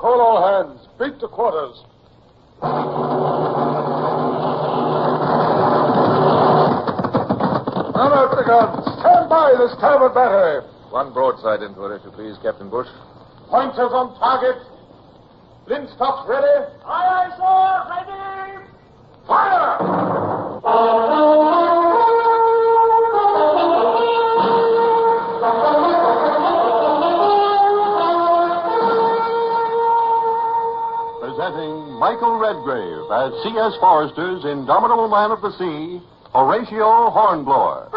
Call all hands. Beat to quarters. Unload the guns. Stand by the starboard battery. One broadside into it, if you please, Captain Bush. Pointers on target. Linstocks ready. Aye, aye, sir. Ready. Fire! Presenting Michael Redgrave as C.S. Forrester's indomitable man of the sea, Horatio Hornblower.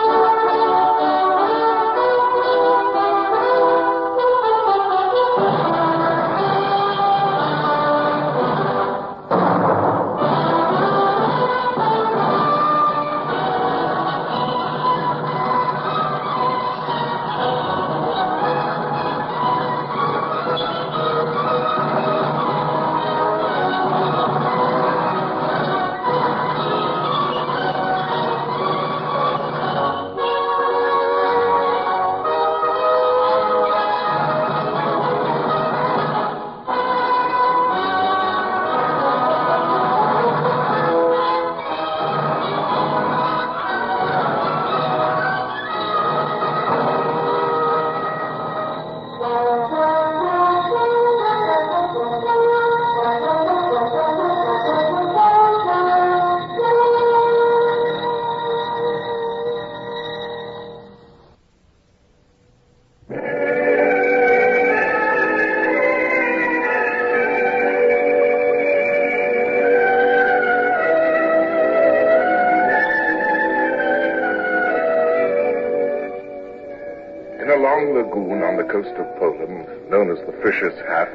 Lagoon on the coast of Poland, known as the Fisher's Hat,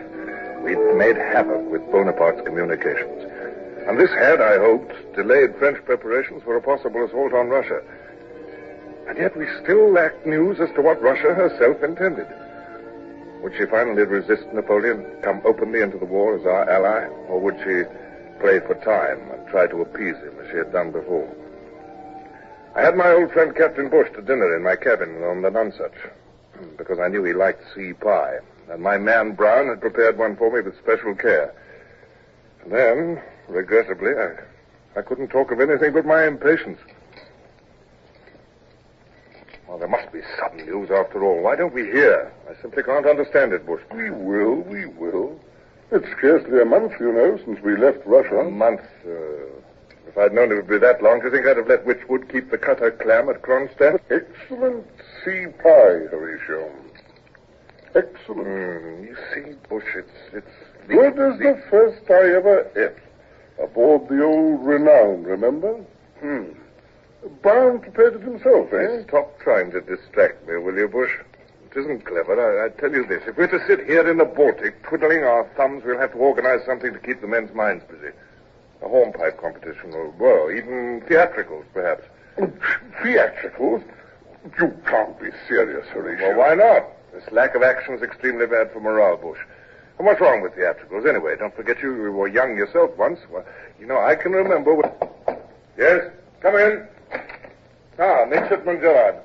we'd made havoc with Bonaparte's communications. And this had, I hoped, delayed French preparations for a possible assault on Russia. And yet we still lacked news as to what Russia herself intended. Would she finally resist Napoleon, come openly into the war as our ally, or would she play for time and try to appease him as she had done before? I had my old friend Captain Bush to dinner in my cabin on the Nonsuch, because I knew he liked sea pie, and my man Brown had prepared one for me with special care. And then, regrettably, I couldn't talk of anything but my impatience. Well, there must be sudden news after all. Why don't we hear? I simply can't understand it, Bush. We will. It's scarcely a month, you know, since we left Russia. A month? If I'd known it would be that long, do you think I'd have let Witchwood keep the cutter Clam at Kronstadt? Excellent sea pie, Horatio. Excellent. You see, Bush, it's... Good as the first I ever ate. Aboard the old Renown, remember? Brown prepared it himself, eh? Stop trying to distract me, will you, Bush? It isn't clever. I tell you this. If we're to sit here in the Baltic, twiddling our thumbs, we'll have to organize something to keep the men's minds busy. A hornpipe competition, or, well, even theatricals, perhaps. Theatricals? You can't be serious, Horatio. Well, why not? This lack of action is extremely bad for morale, Bush. And what's wrong with theatricals, anyway? Don't forget you were young yourself once. Well, you know, I can remember when... Yes? Come in. Ah, Midshipman Gerard.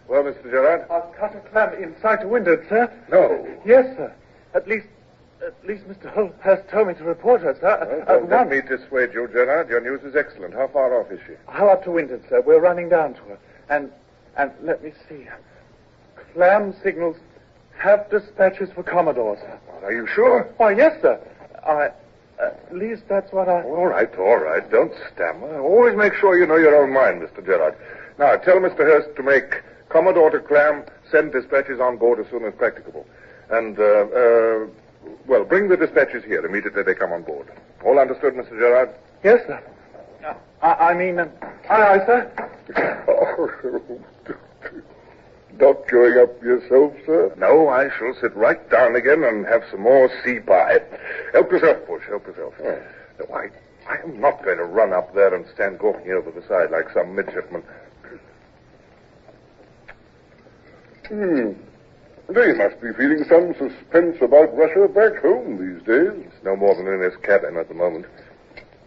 Well, Mr. Gerard? I've cut a clam inside to windward, sir. No. Yes, sir. At least Mr. Holt has told me to report her, sir. Well, don't let me dissuade you, Gerard. Your news is excellent. How far off is she? How up to windward, sir? We're running down to her. And let me see. Clam signals have dispatches for Commodore, sir. Well, are you sure? Why, yes, sir. At least that's what I... All right. Don't stammer. Always make sure you know your own mind, Mr. Gerard. Now, tell Mr. Hurst to make Commodore to Clam send dispatches on board as soon as practicable. And, well, bring the dispatches here immediately they come on board. All understood, Mr. Gerard? Yes, sir. Aye, sir. Not going up yourself, sir? No, I shall sit right down again and have some more sea pie. Help yourself, Bush, help yourself. Oh. No, I am not going to run up there and stand gawking over the side like some midshipman. They must be feeling some suspense about Russia back home these days. It's no more than in his cabin at the moment.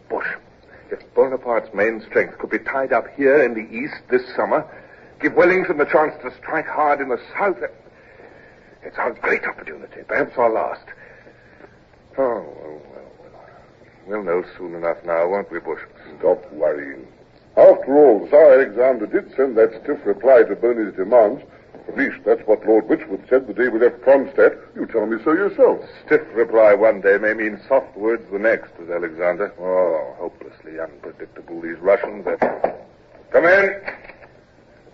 Bush, if Bonaparte's main strength could be tied up here in the east this summer, give Wellington the chance to strike hard in the south. It's our great opportunity, perhaps our last. Oh, well. We'll know soon enough now, won't we, Bush? Stop worrying. After all, Tsar Alexander did send that stiff reply to Boney's demands. At least that's what Lord Wychwood said the day we left Kronstadt. You tell me so yourself. Stiff reply one day may mean soft words the next, with Alexander. Oh, hopelessly unpredictable, these Russians. Come in.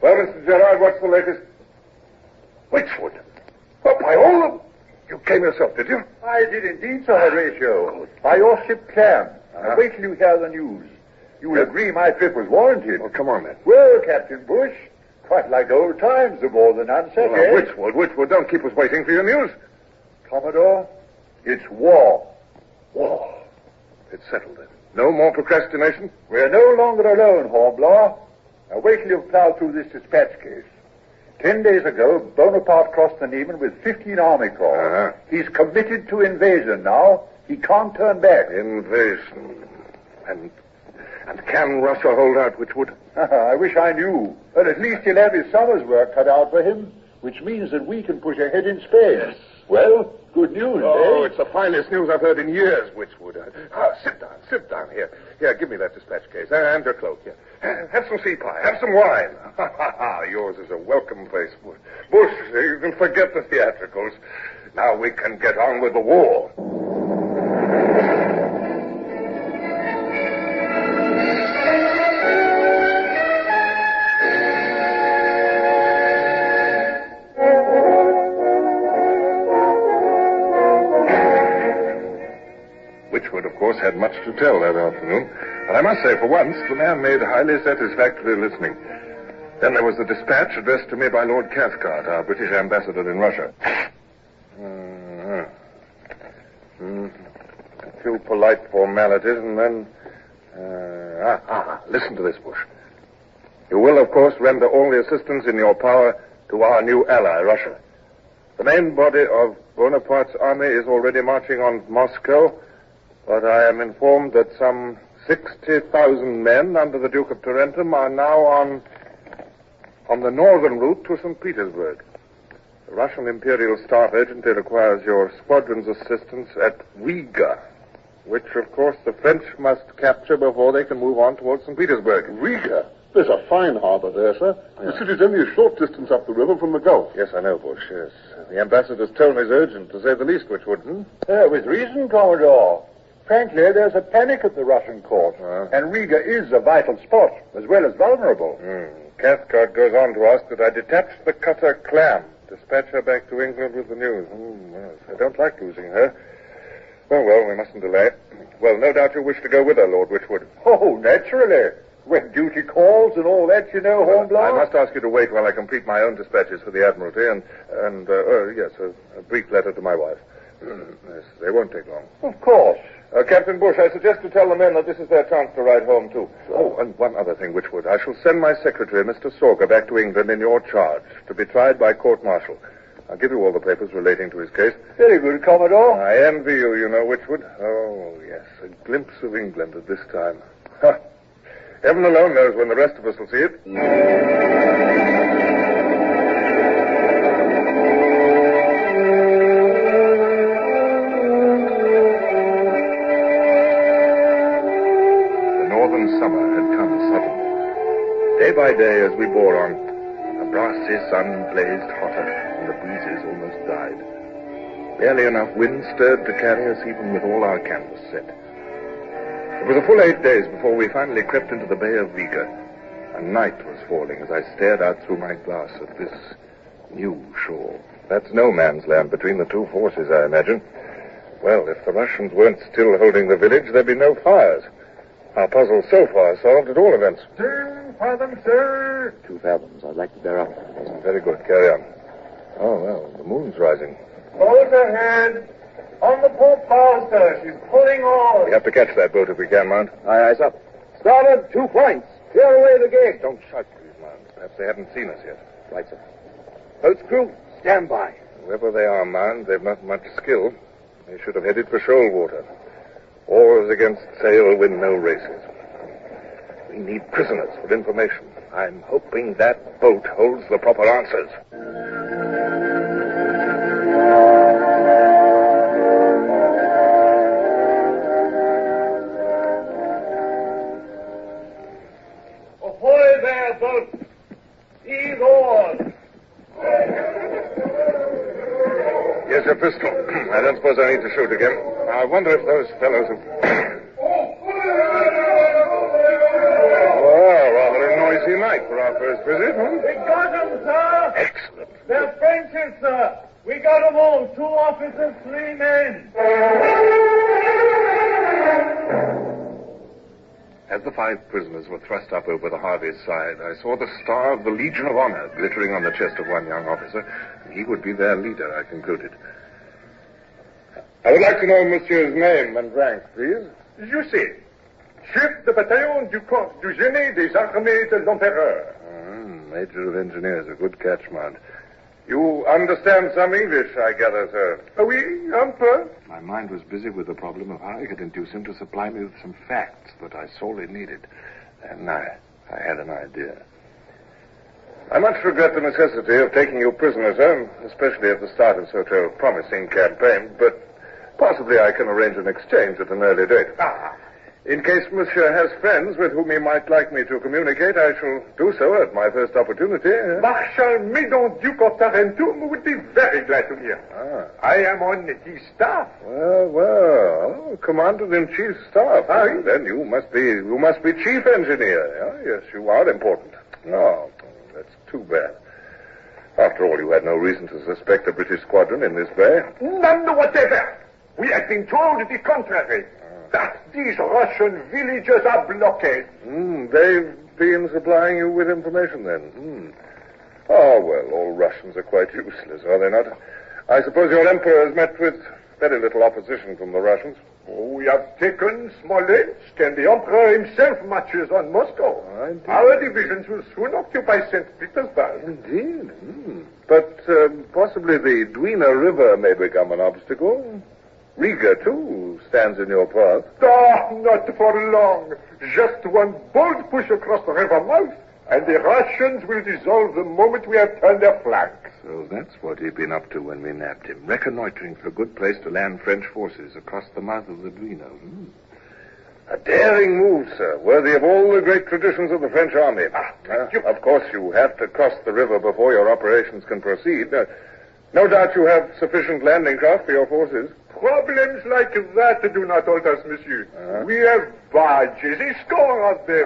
Well, Mr. Gerard, what's the latest? Wychwood. Oh, by all of... You came yourself, did you? I did indeed, Sir Horatio. By your ship Clam. Now, wait till you hear the news. You will agree my trip was warranted. Oh, come on, then. Well, Captain Bush, quite like old times, the more than unset, Wychwood, don't keep us waiting for your news. Commodore, it's war. War. It's settled, then. No more procrastination? We're no longer alone, Hornblower. Now, wait till you've plowed through this dispatch case. 10 days ago, Bonaparte crossed the Niemen with 15 army corps. He's committed to invasion now. He can't turn back. Invasion. And can Russia hold out, Wychwood? I wish I knew. But at least he'll have his summer's work cut out for him, which means that we can push ahead in Spain. Yes. Well, good news, Oh, eh? it's the finest news I've heard in years, Wychwood. Sit down here. Here, give me that dispatch case. And your cloak, here. Have some sea pie. Have some wine. Yours is a welcome place, Bush. Bush, you can forget the theatricals. Now we can get on with the war. Wychwood, of course, had much to tell that afternoon. And I must say, for once, the man made highly satisfactory listening. Then there was the dispatch addressed to me by Lord Cathcart, our British ambassador in Russia. A few polite formalities, and then... Listen to this, Bush. You will, of course, render all the assistance in your power to our new ally, Russia. The main body of Bonaparte's army is already marching on Moscow, but I am informed that some 60,000 men under the Duke of Tarentum are now on the northern route to St. Petersburg. The Russian Imperial Staff urgently requires your squadron's assistance at Riga, which, of course, the French must capture before they can move on towards St. Petersburg. Riga? There's a fine harbor there, sir. The city's only a short distance up the river from the Gulf. Yes, I know, Bush, yes. The ambassador's tone is urgent, to say the least, Wychwood. With reason, Commodore. Frankly, there's a panic at the Russian court, and Riga is a vital spot, as well as vulnerable. Cathcart goes on to ask that I detach the cutter Clam, dispatch her back to England with the news. Yes, I don't like losing her. Well, we mustn't delay. Well, no doubt you wish to go with her, Lord Wychwood. Oh, naturally. When duty calls and all that, you know, Hornblower. I must ask you to wait while I complete my own dispatches for the Admiralty and a brief letter to my wife. Yes, they won't take long. Of course. Captain Bush, I suggest to tell the men that this is their chance to ride home, too. Oh, and one other thing, Wychwood. I shall send my secretary, Mr. Sorger, back to England in your charge to be tried by court-martial. I'll give you all the papers relating to his case. Very good, Commodore. I envy you, you know, Wychwood. Oh, yes, a glimpse of England at this time. Ha! Heaven alone knows when the rest of us will see it. Summer had come suddenly. Day by day, as we bore on, the brassy sun blazed hotter, and the breezes almost died. Barely enough wind stirred to carry us, even with all our canvas set. It was a full 8 days before we finally crept into the Bay of Riga, and night was falling as I stared out through my glass at this new shore. That's no man's land between the two forces, I imagine. Well, if the Russians weren't still holding the village, there'd be no fires. Our puzzle so far solved at all events. 2 fathoms, sir. 2 fathoms. I'd like to bear up. Very good. Carry on. Oh, well, the moon's rising. Boat ahead. On the port bow, sir. She's pulling on. We have to catch that boat if we can, Mount. Aye, eyes up. Starboard, 2 points. Clear away the gate. Don't shout, please, Mount. Perhaps they haven't seen us yet. Right, sir. Boat's crew, stand by. Whoever they are, Mount, they've not much skill. They should have headed for shoal water. Oars against sail win no races. We need prisoners for information. I'm hoping that boat holds the proper answers. There's your pistol. I don't suppose I need to shoot again. I wonder if those fellows have... Well, rather a noisy night for our first visit, huh? We got them, sir. Excellent. They're Frenches, sir. We got them all. 2 officers, 3 men. As the 5 prisoners were thrust up over the Harvey's side, I saw the star of the Legion of Honor glittering on the chest of one young officer. He would be their leader, I concluded. I would like to know Monsieur's name and rank, please. You see, Chef de Bataillon du Corps du Génie des Armées de l'Empereur. Major of Engineers, a good catch, Mount. You understand some English, I gather, sir. Oui, un peu. My mind was busy with the problem of how I could induce him to supply me with some facts that I sorely needed. And I had an idea. I much regret the necessity of taking you prisoner, sir, especially at the start of such a promising campaign, but possibly I can arrange an exchange at an early date. In case Monsieur has friends with whom he might like me to communicate, I shall do so at my first opportunity. Marshal Medon, Duke of Tarentum, would be very glad to hear. I am on his staff. Well, Commander-in-Chief's staff. Then you must be chief engineer. Yes, you are important. Oh, that's too bad. After all, you had no reason to suspect a British squadron in this bay. None whatever. We have been told the contrary. That these Russian villages are blockaded. They've been supplying you with information, then. Oh, well, all Russians are quite useless, are they not? I suppose your emperor has met with very little opposition from the Russians. We have taken Smolensk, and the emperor himself marches on Moscow. Our divisions will soon occupy St. Petersburg. Indeed. But possibly the Dwina River may become an obstacle. Riga, too, stands in your path. Not for long. Just one bold push across the river mouth, and the Russians will dissolve the moment we have turned their flank. So that's what he'd been up to when we nabbed him, reconnoitering for a good place to land French forces across the mouth of the Dwina. A daring move, sir, worthy of all the great traditions of the French army. Of course, you have to cross the river before your operations can proceed. No doubt you have sufficient landing craft for your forces. Problems like that do not halt us, monsieur. We have barges, a score of them.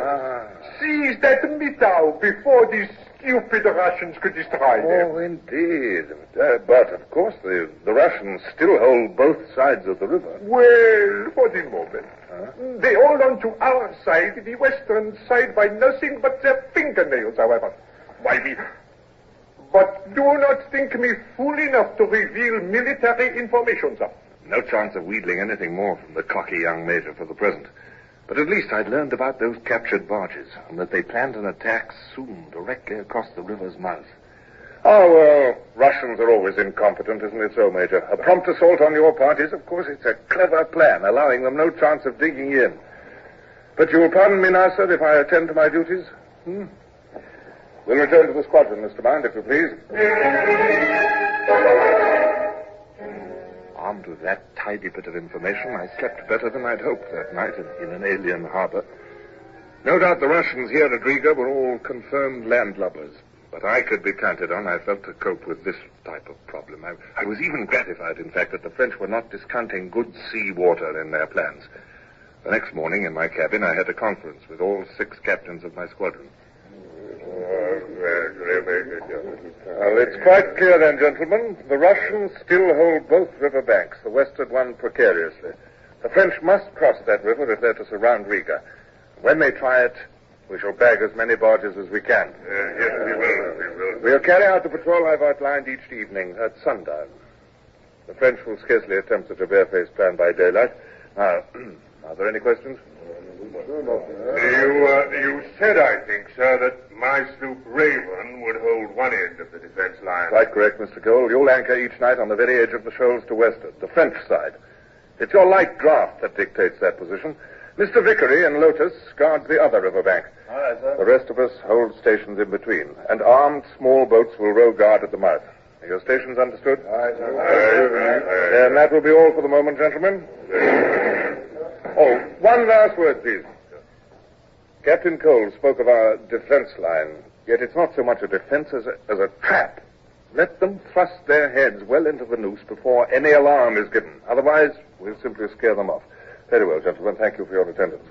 Seize that Mitau before these stupid Russians could destroy them. Oh, indeed. But, of course, the Russians still hold both sides of the river. Well, for the moment. They hold on to our side, the western side, by nothing but their fingernails, however. But do not think me fool enough to reveal military information, sir. No chance of wheedling anything more from the cocky young major for the present. But at least I'd learned about those captured barges, and that they planned an attack soon, directly across the river's mouth. Oh, well, Russians are always incompetent, isn't it so, Major? A prompt assault on your part is, of course, it's a clever plan, allowing them no chance of digging in. But you will pardon me now, sir, if I attend to my duties? We'll return to the squadron, Mr. Mount, if you please. Armed with that tidy bit of information, I slept better than I'd hoped that night in an alien harbor. No doubt the Russians here at Riga were all confirmed landlubbers, but I could be counted on, I felt, to cope with this type of problem. I was even gratified, in fact, that the French were not discounting good sea water in their plans. The next morning, in my cabin, I had a conference with all 6 captains of my squadron. Well, it's quite clear then, gentlemen. The Russians still hold both river banks, the western one precariously. The French must cross that river if they're to surround Riga. When they try it, we shall bag as many barges as we can. Yes, we will. We'll carry out the patrol I've outlined each evening at sundown. The French will scarcely attempt such a barefaced plan by daylight. Now, are there any questions? You said, I think, sir, that my sloop Raven would hold one end of the defense line. Quite correct, Mr. Cole. You'll anchor each night on the very edge of the shoals to westward, the French side. It's your light draft that dictates that position. Mr. Vickery and Lotus guard the other river bank. All right, sir. The rest of us hold stations in between, and armed small boats will row guard at the mouth. Are your stations understood? Aye, sir. Then that will be all for the moment, gentlemen. Oh, one last word, please. Captain Cole spoke of our defense line, yet it's not so much a defense as a trap. Let them thrust their heads well into the noose before any alarm is given. Otherwise, we'll simply scare them off. Very well, gentlemen. Thank you for your attendance.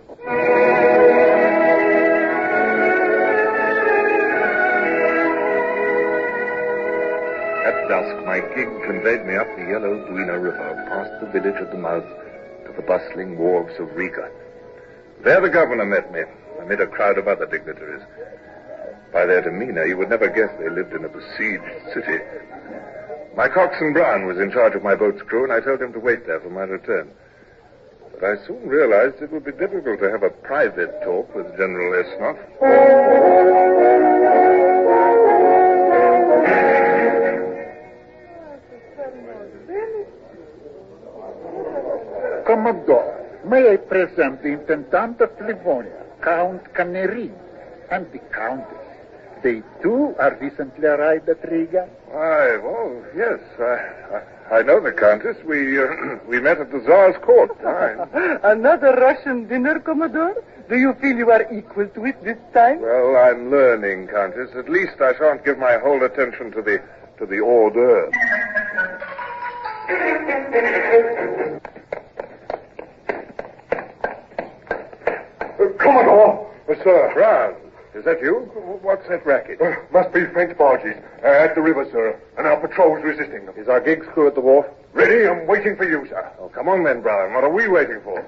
At dusk, my gig conveyed me up the yellow Duino River, past the village at the mouth, to the bustling wharves of Riga. There the governor met me, amid a crowd of other dignitaries. By their demeanor, you would never guess they lived in a besieged city. My coxswain Brown was in charge of my boat's crew, and I told him to wait there for my return. But I soon realized it would be difficult to have a private talk with General Esnoff. Commodore, may I present the Intendant of Livonia, Count Canerin, and the Countess. They, too, are recently arrived at Riga. Why, well, yes, I know the Countess. We met at the Tsar's court. Another Russian dinner, Commodore? Do you feel you are equal to it this time? Well, I'm learning, Countess. At least I shan't give my whole attention to the hors d'oeuvre. Commodore! Sir. Brown, is that you? What's that racket? Must be French barges at the river, sir, and our patrol's resisting them. Is our gig's crew at the wharf? Ready? I'm waiting for you, sir. Oh, come on then, Brown. What are we waiting for?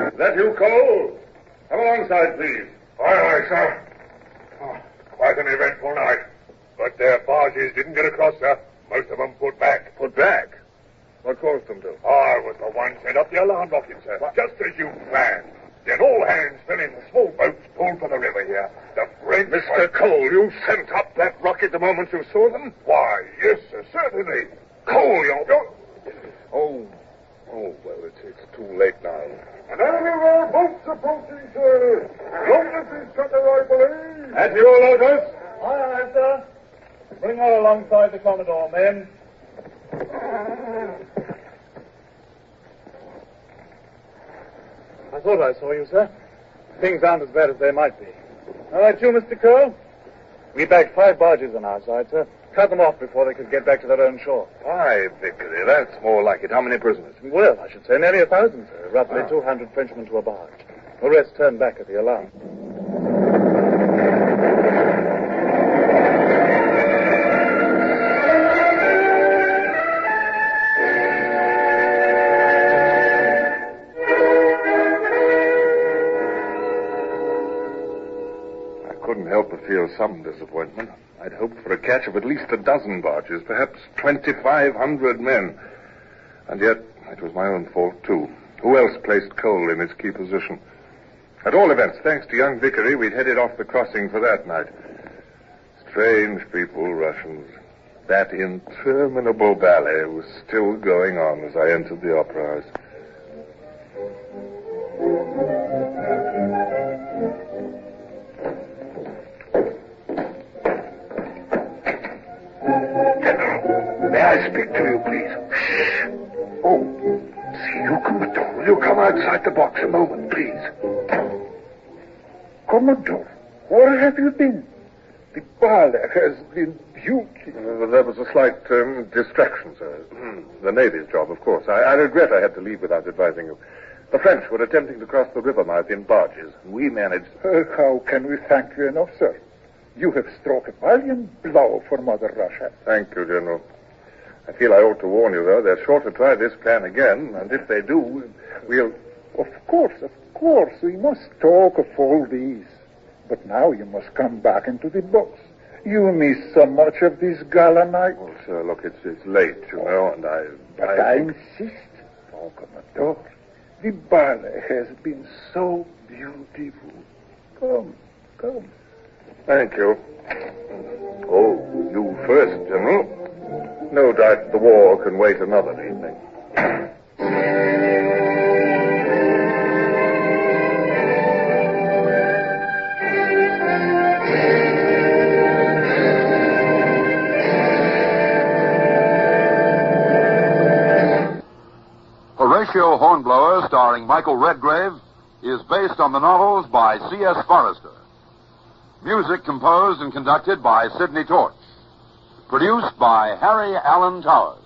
Is that you, Cole? Come alongside, please. Aye, sir. Oh, quite an eventful night. But their barges didn't get across, sir. Most of them put back. Put back? What caused them to? I was the one set up the alarm rocket, sir. What? Just as you planned. Then all hands fell in. The small boats pulled for the river here. The French... Mr. Cole, you sent up that rocket the moment you saw them? Why, yes, sir, certainly. Cole, you're... Oh, well, it's too late now. An enemy of our boats approaching, sir. Don't let these cut the rifle, eh? That's you, Lotus. Aye, sir. Bring her alongside the Commodore, men. I thought I saw you, sir. Things aren't as bad as they might be. All right, you, Mr. Cole? We bagged 5 barges on our side, sir. Cut them off before they could get back to their own shore. 5, Vickery. That's more like it. How many prisoners? Well, I should say nearly 1,000, sir. Roughly 200 Frenchmen to a barge. The rest turned back at the alarm. Help but feel some disappointment. I'd hoped for a catch of at least a dozen barges, perhaps 2,500 men. And yet, it was my own fault, too. Who else placed Cole in its key position? At all events, thanks to young Vickery, we'd headed off the crossing for that night. Strange people, Russians. That interminable ballet was still going on as I entered the opera house. May I speak to you, please? Shh. Oh, see you, Commodore. Will you come outside the box a moment, please? Commodore, where have you been? The ballet has been beautiful. There was a slight distraction, sir. The Navy's job, of course. I regret I had to leave without advising you. The French were attempting to cross the river mouth in barges. We managed... How can we thank you enough, sir? You have struck a valiant blow for Mother Russia. Thank you, General. I feel I ought to warn you, though. They're sure to try this plan again, and if they do, we'll... Of course, we must talk of all these. But now you must come back into the box. You miss so much of this gala night. Well, sir, look, it's late, you know, and I insist. Oh, Commodore, the ballet has been so beautiful. Come. Thank you. Oh, you first, General. No doubt the war can wait another evening. Horatio Hornblower, starring Michael Redgrave, is based on the novels by C.S. Forrester. Music composed and conducted by Sidney Torch. Produced by Harry Allen Towers.